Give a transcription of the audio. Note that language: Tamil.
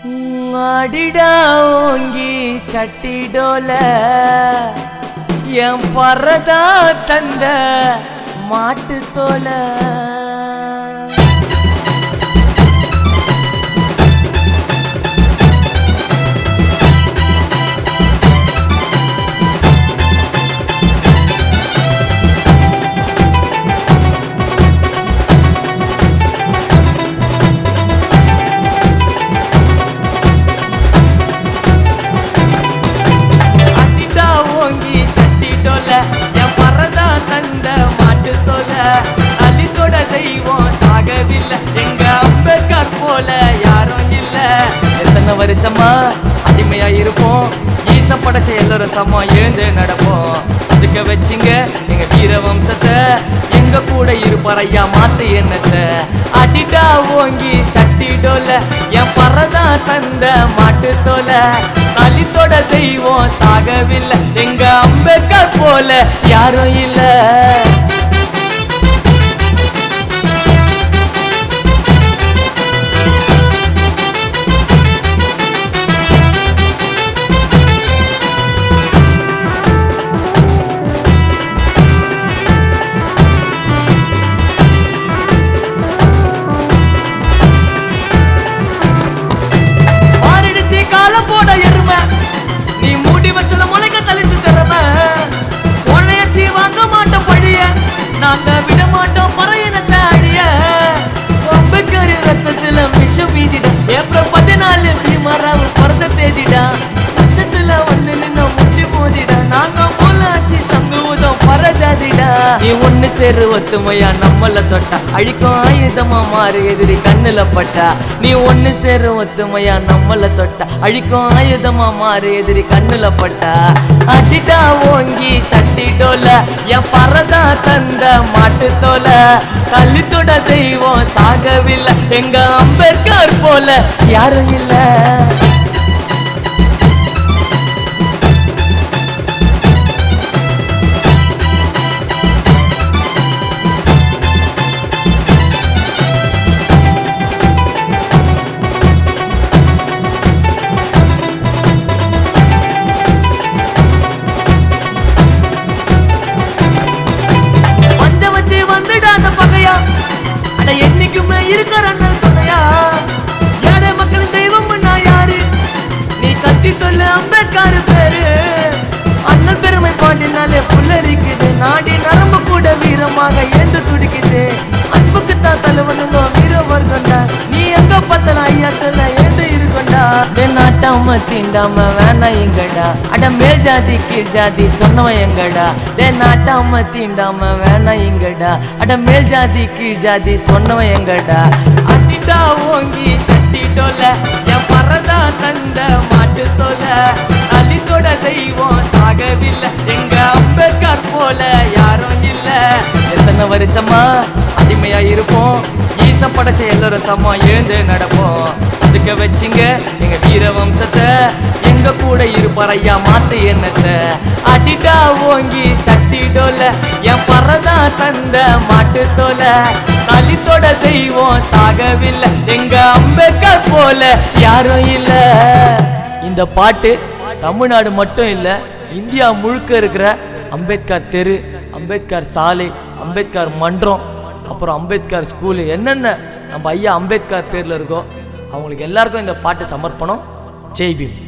அடிடா ஓங்கி சட்டிடோல என் பறதா தந்த மாட்டு தோல என் பறதா தந்த மாட்டு தோல அலித்தோட தெய்வம் சாகவில்லை எங்க அம்பேத்கர் போல யாரும் இல்ல. எத்தனை வருஷமா அடிமையா இருப்போம், ஈச படைச்ச எல்லாரும் சமமா எழுந்து நடப்போம். அதுக்க வச்சிங்க எங்க வீர வம்சத்தை, எங்க கூட இருப்பார் ஐயா மாத்து எண்ணத்தை. அடிடா ஓங்கி சட்டிடோல என் பறதா தந்த மாட்டு தோல அலித்தோட தெய்வம் சாகவில்லை எங்க அம்பேத்கர் போல யாரும் இல்ல. நீ மூடி வச்சத முளைக்க தளித்து தரம உழையச்சி வாங்க மாட்டோம் பழிய, நாங்க விட மாட்டோம் பறையினத்தை அழிய. அம்பேத்கர் ரத்தத்துல மிச்சம் மீதிட ஏப்ரல் 14 பீமராவ் பிறந்த தேதிடா. உச்சத்துல வந்து நின்ன முட்டி மோதிடா, நாங்க போலாச்சு சங்குவதம் பரஜாதிடா. நீ ஒண்ணு சேரு ஒத்துமையா நம்மள தொட்டா அழிக்கும் ஆயுதமா மாறு எதிரி கண்ணுல பட்டா. நீ ஒண்ணு சேரு ஒத்துமையா நம்மள தொட்டா அழிக்கும் ஆயுதமா மாறு எதிரி கண்ணுல பட்டா. அடிடா ஓங்கி சட்டிடோல என் பறதா தந்த மாட்டு தோல கலித்தோட தெய்வம் சாகவில்லை எங்க அம்பேத்கர் போல யாரும் இல்ல. என்னைக்குமே இருக்கிற துணையா ஏழை மக்களின் தெய்வம் யாரு? நீ கத்தி சொல்லு அம்பேத்கர் பேரு. அண்ணன் பெருமை பாட்டினாலே புல்லரிக்குது, நாடி நரம்பு கூட வீரமாக ஏந்து துடிக்குது. அன்புக்கு தான் தலைவனுங்க வீர வர்க்கண்டா, நீ எங்க பத்தல ஐயா சொல்ல ஏந்து இருக்கண்டா. நாட்டாம தீண்டாம வேணா எங்கடா, அட மேல் ஜாதி கீழ் ஜாதி சொன்னவன் எங்கடா. நாட்டாம தீண்டாம வேணா எங்கடா, அட மேல் ஜாதி கீழ் ஜாதி சொன்னவன் எங்கடா. அடிடா ஓங்கி சட்டிடோல என் பறதா தந்த மாட்டு தோல அலித்தோட தெய்வம் சாகவில்லை எங்க அம்பேத்கர் போல யாரும் இல்ல. எத்தனை வருஷமா அடிமையா இருப்போம், ஈச படைச்ச எல்லாரும் சமமா எழுந்து நடப்போம். அதுக்க வச்சிங்க எங்க வீர வம்சத்தை, எங்க கூட இருப்பார் ஐயா மாத்து எண்ணத்தை. அடிடா ஓங்கி சட்டிடோல என் பறதா தந்த மாட்டு தோல அலித்தோட தெய்வம் சாகவில்லை எங்க அம்பேத்கர் போல யாரும் இல்ல. இந்த பாட்டு தமிழ்நாடு மட்டும் இல்ல, இந்தியா முழுக்க இருக்கிற அம்பேத்கர் தெரு, அம்பேத்கர் சாலை, அம்பேத்கர் மன்றம், அப்புறம் அம்பேத்கர் ஸ்கூலு, என்னென்ன நம்ம ஐயா அம்பேத்கர் பேர்ல இருக்கோ அவங்களுக்கு எல்லாருக்கும் இந்த பாட்டு சமர்ப்பணம். ஜெய் பீம்.